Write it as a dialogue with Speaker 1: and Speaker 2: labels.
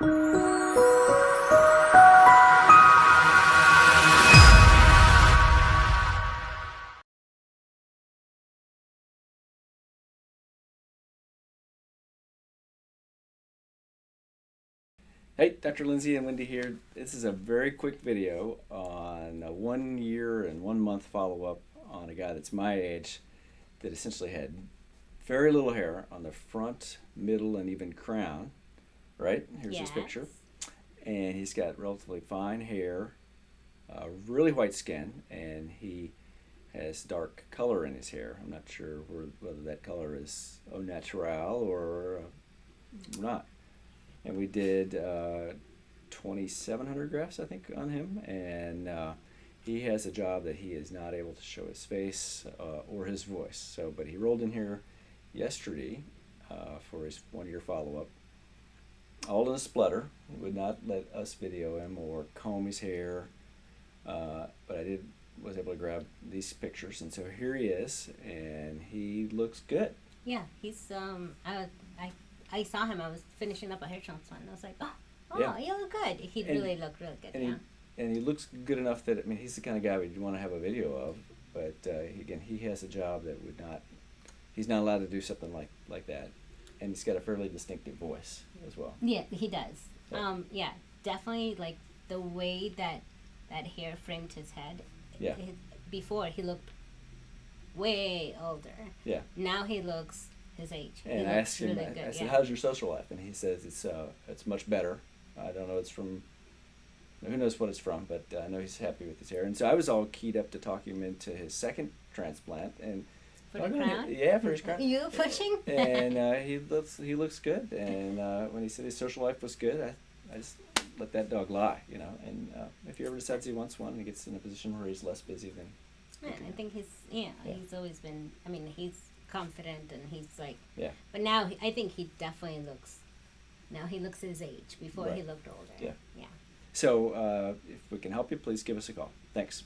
Speaker 1: Hey, Dr. Lindsey and Wendy here. This is a very quick video on a 1 year and 1 month follow-up on a guy that's my age that essentially had very little hair on the front, middle, and even crown. Right? Here's his picture. And he's got relatively fine hair, really white skin, and he has dark color in his hair. I'm not sure whether that color is au naturel or not. And we did 2,700 grafts, I think, on him. And he has a job that he is not able to show his face or his voice. So, but he rolled in here yesterday for his 1 year follow-up. All in a splutter. He would not let us video him or comb his hair. But I was able to grab these pictures. And so here he is, and he looks good.
Speaker 2: Yeah, he's I saw him. I was finishing up a hair transplant. I was like, oh,
Speaker 1: Yeah.
Speaker 2: you look good. He really looked really good.
Speaker 1: And, and he looks good enough that, I mean, he's the kind of guy we'd want to have a video of. But again, he has a job that he's not allowed to do something like that. And he's got a fairly distinctive voice as well.
Speaker 2: Yeah, he does.
Speaker 1: Yeah.
Speaker 2: Yeah, definitely like the way that hair framed his head.
Speaker 1: Yeah.
Speaker 2: Before he looked way older.
Speaker 1: Yeah.
Speaker 2: Now he looks his age.
Speaker 1: And I asked him, I said, how's your social life? And he says it's much better. I don't know, it's from, who knows what it's from, but I know he's happy with his hair. And so I was all keyed up to talk him into his second transplant. And
Speaker 2: for the crown?
Speaker 1: Yeah, for his crown.
Speaker 2: You pushing?
Speaker 1: And he looks good. And when he said his social life was good, I just let that dog lie, you know. And if he ever decides he wants one and he gets in a position where he's less busy, then...
Speaker 2: Yeah, I think he's always been, I mean, he's confident and he's like...
Speaker 1: Yeah.
Speaker 2: But now I think he definitely looks... Now he looks his age. Before he looked older.
Speaker 1: Yeah.
Speaker 2: Yeah.
Speaker 1: So if we can help you, please give us a call. Thanks.